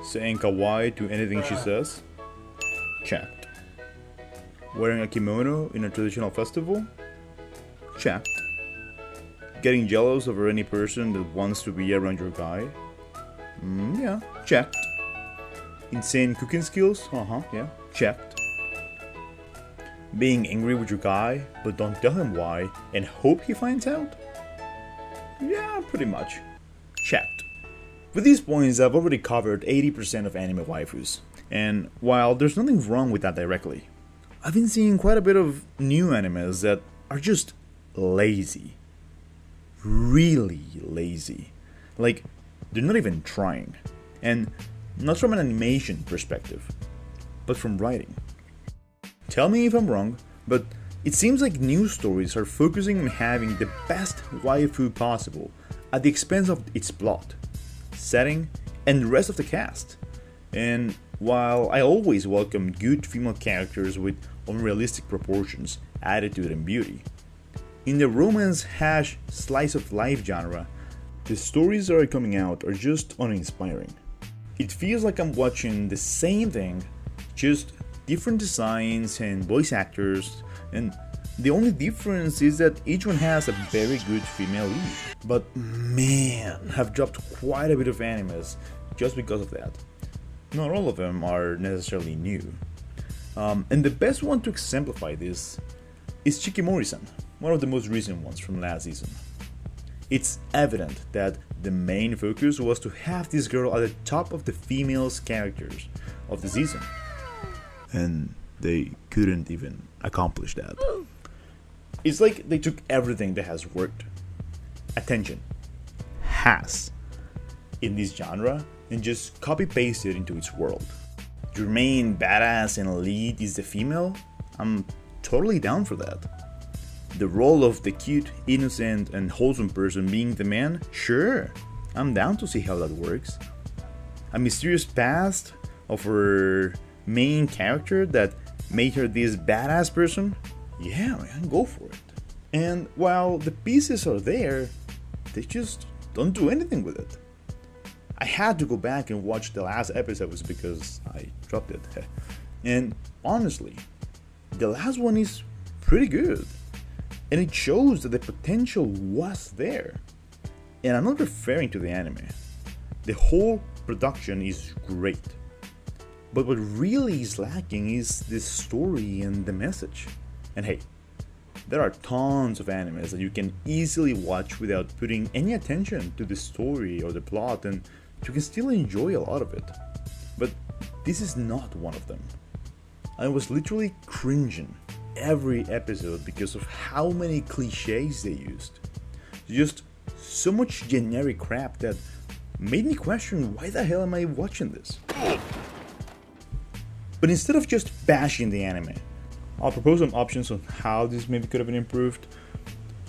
Saying kawaii to anything she says? Checked. Wearing a kimono in a traditional festival? Checked. Getting jealous over any person that wants to be around your guy? Yeah, checked. Insane cooking skills? Yeah, checked. Being angry with your guy, but don't tell him why, and hope he finds out? Yeah, pretty much. Checked. With these points, I've already covered 80% of anime waifus, and while there's nothing wrong with that directly, I've been seeing quite a bit of new animes that are just lazy. Really lazy. Like, they're not even trying. And not from an animation perspective, but from writing. Tell me if I'm wrong, but it seems like news stories are focusing on having the best waifu possible at the expense of its plot, setting, and the rest of the cast. And while I always welcome good female characters with unrealistic proportions, attitude, and beauty, in the romance / slice of life genre, the stories that are coming out are just uninspiring. It feels like I'm watching the same thing, just different designs and voice actors, and the only difference is that each one has a very good female lead. But man, I've dropped quite a bit of animes just because of that. Not all of them are necessarily new. And the best one to exemplify this is Shikimori-san, one of the most recent ones from last season. It's evident that the main focus was to have this girl at the top of the females characters of the season. And they couldn't even accomplish that. It's like they took everything that has worked, attention, has, in this genre, and just copy-pasted into its world. Your main badass and lead is the female? I'm totally down for that. The role of the cute, innocent, and wholesome person being the man? Sure, I'm down to see how that works. A mysterious past of her main character that made her this badass person? Yeah, man, go for it. And while the pieces are there, they just don't do anything with it. I had to go back and watch the last episodes because I dropped it. And honestly, the last one is pretty good. And it shows that the potential was there. And I'm not referring to the anime. The whole production is great. But what really is lacking is the story and the message. And hey, there are tons of animes that you can easily watch without putting any attention to the story or the plot, and you can still enjoy a lot of it. But this is not one of them. I was literally cringing every episode because of how many cliches they used. Just so much generic crap that made me question, why the hell am I watching this? But instead of just bashing the anime, I'll propose some options on how this maybe could have been improved.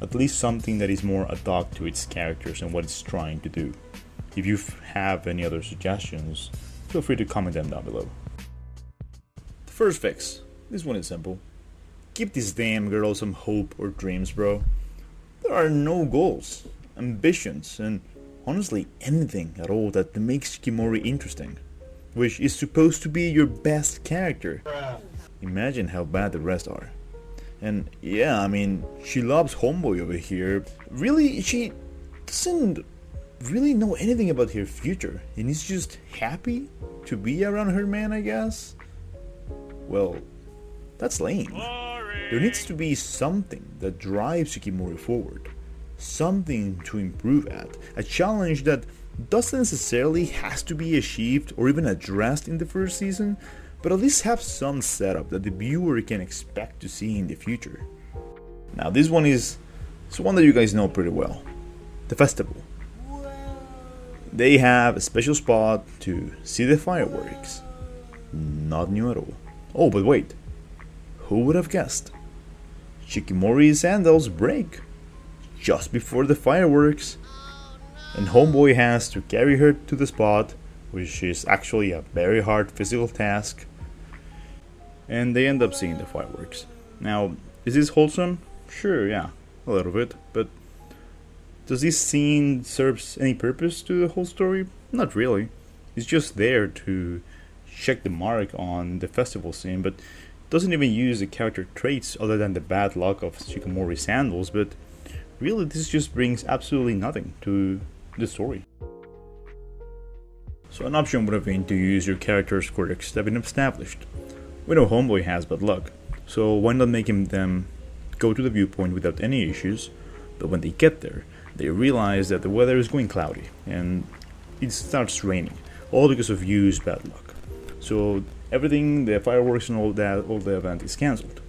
At least something that is more ad hoc to its characters and what it's trying to do. If you have any other suggestions, feel free to comment them down below. The first fix. This one is simple. Give this damn girl some hope or dreams, bro. There are no goals, ambitions, and honestly anything at all that makes Shikimori interesting, which is supposed to be your best character. Imagine how bad the rest are. And yeah, I mean, she loves Homeboy over here. Really, she doesn't really know anything about her future, and is just happy to be around her man, I guess? Well, that's lame. There needs to be something that drives Shikimori forward. Something to improve at. A challenge that doesn't necessarily has to be achieved or even addressed in the first season, but at least have some setup that the viewer can expect to see in the future. Now this one is one that you guys know pretty well. The festival. They have a special spot to see the fireworks. Not new at all. Oh, but wait. Who would have guessed? Shikimori's sandals break just before the fireworks, and Homeboy has to carry her to the spot, which is actually a very hard physical task, and they end up seeing the fireworks. Now, is this wholesome? Sure, yeah, a little bit, but does this scene serve any purpose to the whole story? Not really. He's just there to check the mark on the festival scene, but doesn't even use the character traits other than the bad luck of Shikimori sandals, but really this just brings absolutely nothing to the story. So an option would have been to use your character's quirks that have been established. We know Homeboy has bad luck, so why not make them go to the viewpoint without any issues, but when they get there, they realize that the weather is going cloudy, and it starts raining, all because of Yu's bad luck. So everything, the fireworks and all the event is cancelled.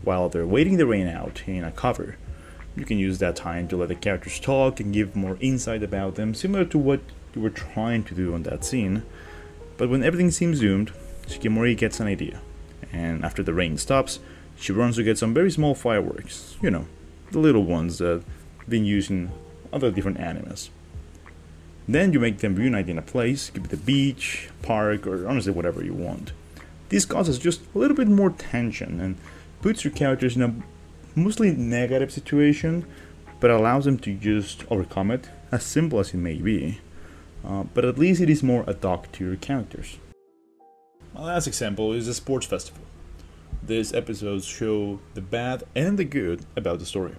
While they're waiting the rain out in a cover, you can use that time to let the characters talk and give more insight about them, similar to what you were trying to do on that scene. But when everything seems doomed, Shikimori gets an idea, and after the rain stops, she runs to get some very small fireworks, you know, the little ones that have been used in other different animes. Then you make them reunite in a place, could be the beach, park, or honestly whatever you want. This causes just a little bit more tension and puts your characters in a mostly negative situation, but allows them to just overcome it, as simple as it may be. But at least it is more ad hoc to your characters. My last example is the sports festival. These episodes show the bad and the good about the story.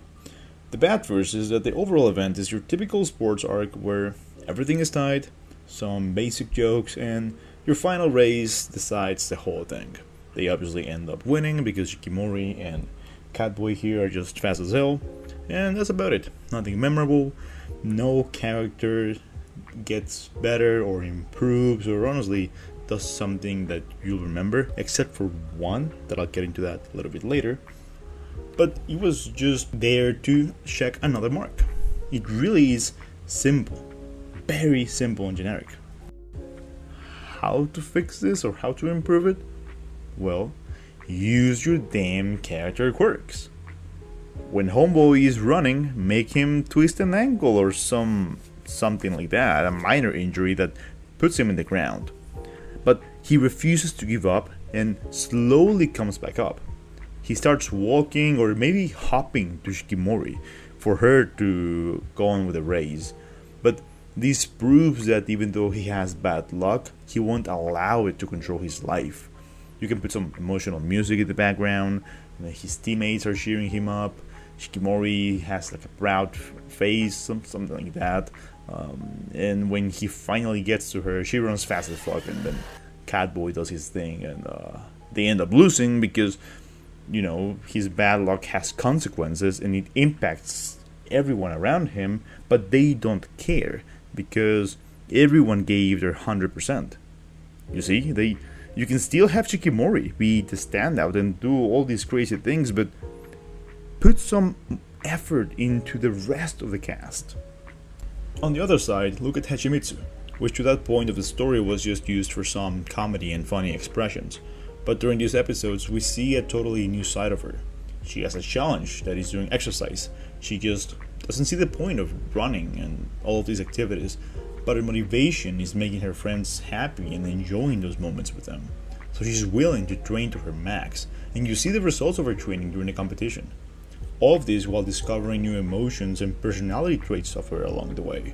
The bad first is that the overall event is your typical sports arc where everything is tied, some basic jokes, and your final race decides the whole thing. They obviously end up winning because Shikimori and Catboy here are just fast as hell, and that's about it. Nothing memorable, no character gets better or improves or honestly does something that you'll remember, except for one that I'll get into that a little bit later. But it was just there to check another mark. It really is simple, very simple and generic. How to fix this or how to improve it? Well, use your damn character quirks. When Homeboy is running, make him twist an ankle or something like that, a minor injury that puts him in the ground. But he refuses to give up and slowly comes back up. He starts walking or maybe hopping to Shikimori for her to go on with the race. But this proves that even though he has bad luck, he won't allow it to control his life. You can put some emotional music in the background, his teammates are cheering him up, Shikimori has like a proud face, something like that. And when he finally gets to her, she runs fast as fuck, and then Catboy does his thing, and they end up losing because, you know, his bad luck has consequences and it impacts everyone around him, but they don't care because everyone gave their 100%. You see, you can still have Shikimori be the standout and do all these crazy things, but put some effort into the rest of the cast. On the other side, look at Hachimitsu, which to that point of the story was just used for some comedy and funny expressions. But during these episodes, we see a totally new side of her. She has a challenge that is doing exercise. She just doesn't see the point of running and all of these activities, but her motivation is making her friends happy and enjoying those moments with them. So she's willing to train to her max, and you see the results of her training during the competition. All of this while discovering new emotions and personality traits of her along the way.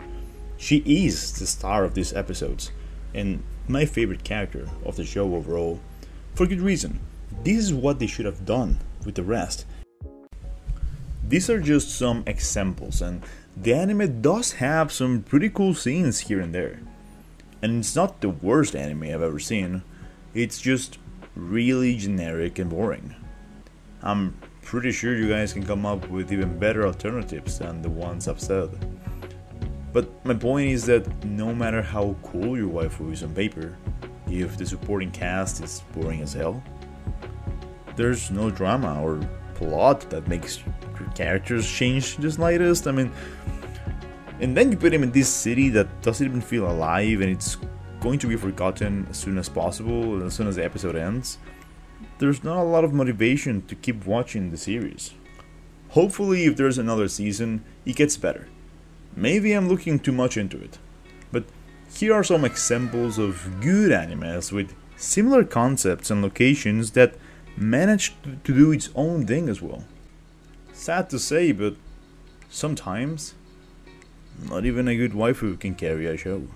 She is the star of these episodes, and my favorite character of the show overall. For good reason. This is what they should have done with the rest. These are just some examples, and the anime does have some pretty cool scenes here and there. And it's not the worst anime I've ever seen, it's just really generic and boring. I'm pretty sure you guys can come up with even better alternatives than the ones I've said. But my point is that no matter how cool your waifu is on paper, if the supporting cast is boring as hell, there's no drama or plot that makes your characters change the slightest. I mean, and then you put him in this city that doesn't even feel alive and it's going to be forgotten as soon as possible, as soon as the episode ends. There's not a lot of motivation to keep watching the series. Hopefully, if there's another season, it gets better. Maybe I'm looking too much into it, but here are some examples of good animes with similar concepts and locations that managed to do its own thing as well. Sad to say, but sometimes not even a good waifu can carry a show.